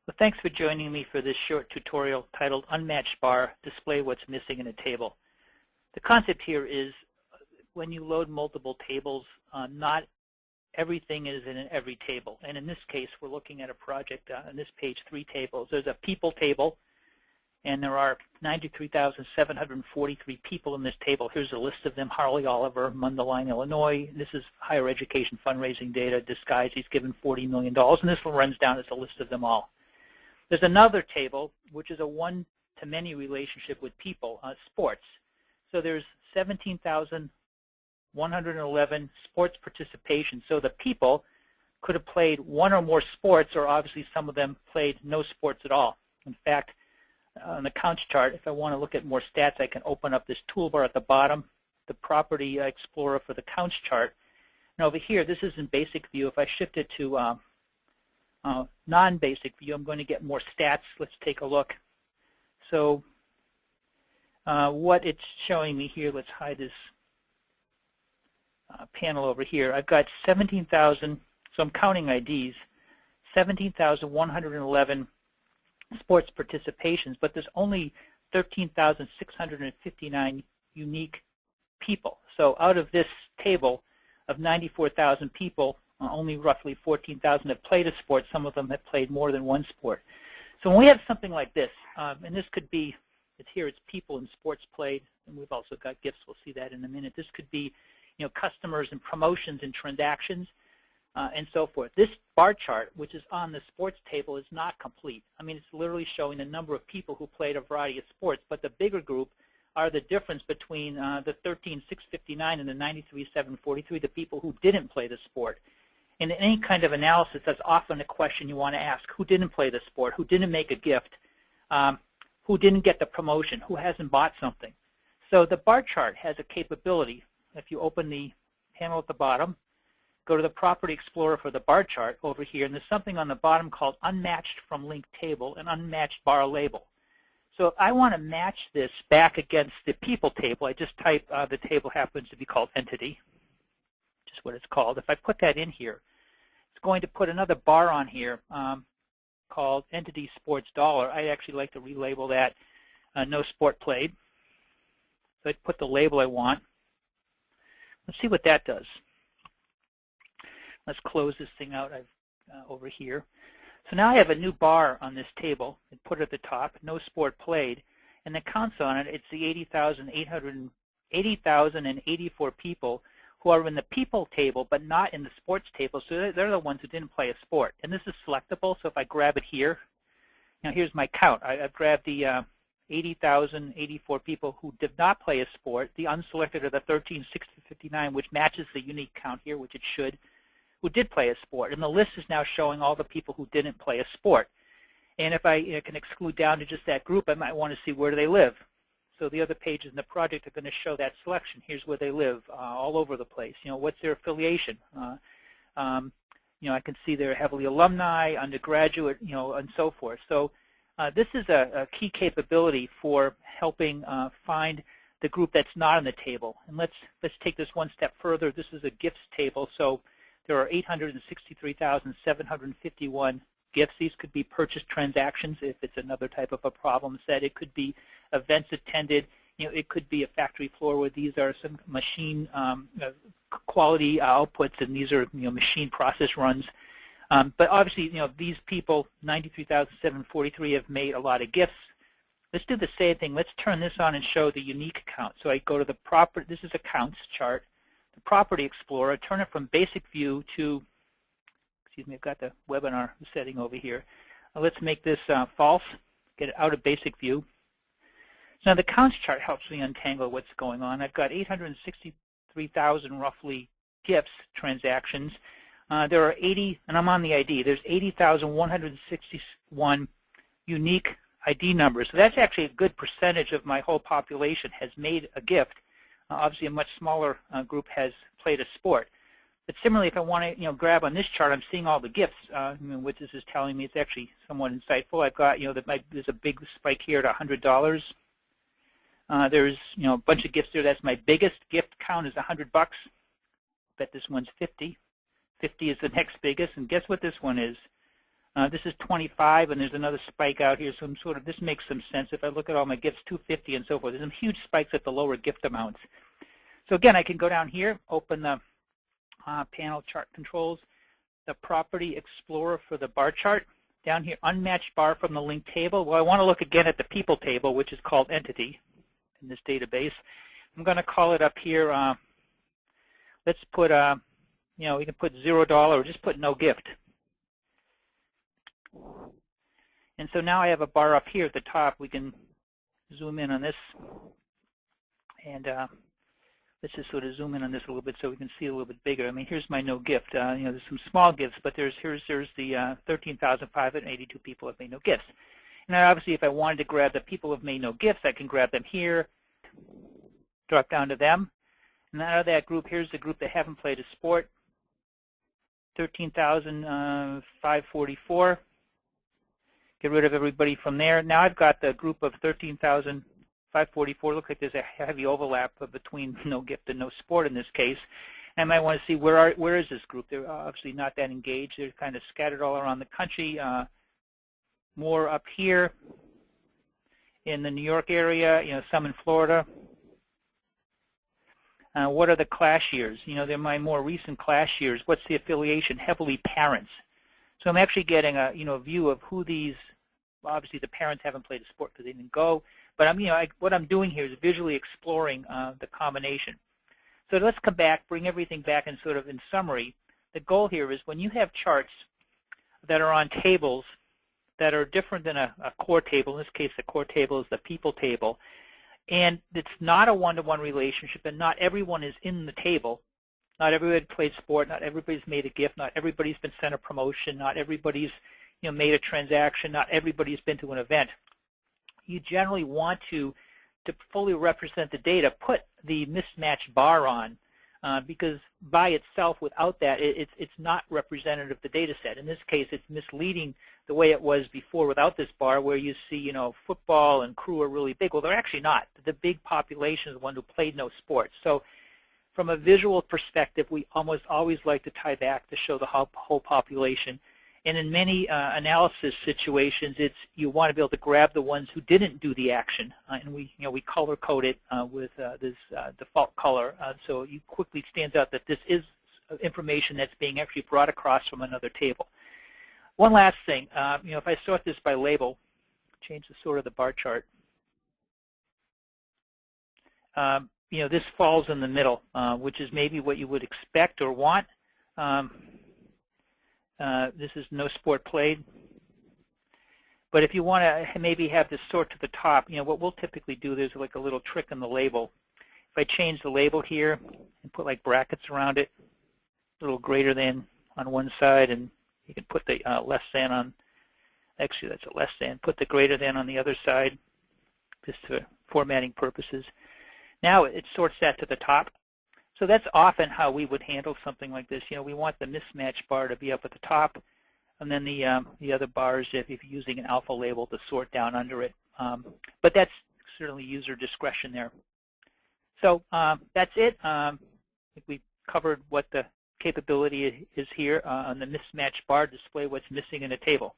Well, thanks for joining me for this short tutorial titled Unmatched Bar, Display What's Missing in a Table. The concept here is when you load multiple tables, not everything is in every table. And in this case, we're looking at a project on this page, 3 tables. There's a people table, and there are 93,743 people in this table. Here's a list of them: Harley Oliver, Mundelein, Illinois. This is higher education fundraising data. Disguise, he's given $40 million. And this one runs down as a list of them all. There's another table, which is a one-to-many relationship with people, sports. So there's 17,111 sports participation. So the people could have played one or more sports, or obviously some of them played no sports at all. In fact, on the counts chart, if I want to look at more stats, I can open up this toolbar at the bottom, the Property Explorer for the counts chart. And over here, this is in basic view. If I shift it to non-basic view, I'm going to get more stats. Let's take a look. So what it's showing me here, let's hide this panel over here. I've got 17,000, so I'm counting IDs, 17,111 sports participations, but there's only 13,659 unique people. So out of this table of 94,000 people, only roughly 14,000 have played a sport. Some of them have played more than one sport. So when we have something like this, and this could be, it's people and sports played, and we've also got gifts. We'll see that in a minute. This could be, customers and promotions and transactions, and so forth. This bar chart, which is on the sports table, is not complete. I mean, it's literally showing the number of people who played a variety of sports, but the bigger group are the difference between the 13,659 and the 93,743, the people who didn't play the sport. And in any kind of analysis, that's often a question you want to ask: who didn't play the sport, who didn't make a gift, who didn't get the promotion, who hasn't bought something. So the bar chart has a capability. If you open the panel at the bottom, go to the Property Explorer for the bar chart over here, and there's something on the bottom called Unmatched from Linked Table and Unmatched Bar Label. So if I want to match this back against the people table, I just type, the table happens to be called Entity, which is what it's called. If I put that in here, it's going to put another bar on here called Entity Sports Dollar. I'd actually like to relabel that No Sport Played. So I put the label I want. Let's see what that does. Let's close this thing out over here. So now I have a new bar on this table and put it at the top, No Sport Played, and the counts on it, it's the 80,084 people who are in the people table but not in the sports table, so they're the ones who didn't play a sport. And this is selectable, so if I grab it here, here's my count. I've grabbed the 80,084 people who did not play a sport. The unselected are the 13,659, which matches the unique count here, which it should, who did play a sport. And the list is now showing all the people who didn't play a sport. And if I can exclude down to just that group, I might want to see where do they live. So the other pages in the project are going to show that selection. Here's where they live, all over the place. What's their affiliation? I can see they're heavily alumni, undergraduate, and so forth. So this is a key capability for helping find the group that's not on the table. And let's take this one step further. This is a gifts table. So there are 863,751 gifts. These could be purchase transactions if it's another type of a problem set. It could be events attended. It could be a factory floor where these are some machine quality outputs, and these are machine process runs. But obviously, these people, 93,743, have made a lot of gifts. Let's do the same thing. Let's turn this on and show the unique count. So I go to the property. This is a counts chart. The Property Explorer. Turn it from basic view to, excuse me, I've got the webinar setting over here. Let's make this false. Get it out of basic view. Now the counts chart helps me untangle what's going on. I've got 863,000 roughly gifts transactions. There are 80, and I'm on the ID, there's 80,161 unique ID numbers. So that's actually a good percentage of my whole population has made a gift. Obviously a much smaller group has played a sport. But similarly, if I want to grab on this chart, I'm seeing all the gifts, which this is telling me it's actually somewhat insightful. I've got, there's a big spike here at $100. There's, a bunch of gifts there. That's my biggest gift count is $100. Bet this one's 50. 50 is the next biggest, and guess what this one is? This is 25, and there's another spike out here, so this makes some sense. If I look at all my gifts, 250 and so forth, there's some huge spikes at the lower gift amounts. So again, I can go down here, open the panel chart controls, the property explorer for the bar chart. Down here, unmatched bar from the linked table. Well, I want to look again at the people table, which is called entity in this database. I'm going to call it up here. Let's put, we can put $0 or just put no gift. And so now I have a bar up here at the top. We can zoom in on this, and let's just sort of zoom in on this a little bit so we can see a little bit bigger. I mean, here's my no gift. There's some small gifts, but there's the 13,582 people have made no gifts. Now, obviously, if I wanted to grab the people who have made no gifts, I can grab them here, drop down to them. And out of that group, here's the group that haven't played a sport, 13,544. Get rid of everybody from there. Now I've got the group of 13,544. Looks like there's a heavy overlap between no gift and no sport in this case. And I might want to see where is this group. They're obviously not that engaged. They're kind of scattered all around the country. More up here in the New York area, some in Florida. What are the class years? They're my more recent class years. What's the affiliation? Heavily parents. So I'm actually getting a view of who these. Obviously, the parents haven't played a sport because they didn't go. But what I'm doing here is visually exploring the combination. So let's come back, bring everything back, and sort of in summary, the goal here is when you have charts that are on tables that are different than a core table. In this case, the core table is the people table. And it's not a one-to-one relationship, and not everyone is in the table. Not everybody played sport. Not everybody's made a gift. Not everybody's been sent a promotion. Not everybody's made a transaction. Not everybody's been to an event. You generally want to fully represent the data, put the mismatched bar on, because by itself, without that, it's not representative of the data set. In this case, it's misleading the way it was before without this bar, where you see, football and crew are really big. Well, they're actually not. The big population is the one who played no sports. So from a visual perspective, we almost always like to tie back to show the whole population. And in many analysis situations, you want to be able to grab the ones who didn't do the action, and we color code it with this default color, so it quickly stands out that this is information that's being actually brought across from another table. One last thing, if I sort this by label, change the sort of the bar chart. This falls in the middle, which is maybe what you would expect or want. This is no sport played. But if you want to maybe have this sort to the top, what we'll typically do, there's like a little trick in the label. If I change the label here and put like brackets around it, a little greater than on one side, and you can put the less than on, actually that's a less than, put the greater than on the other side, just for formatting purposes. Now it sorts that to the top. So that's often how we would handle something like this. We want the mismatch bar to be up at the top, and then the other bars, if you're using an alpha label, to sort down under it. But that's certainly user discretion there. So that's it. I think we covered what the capability is here on the mismatch bar, display what's missing in a table.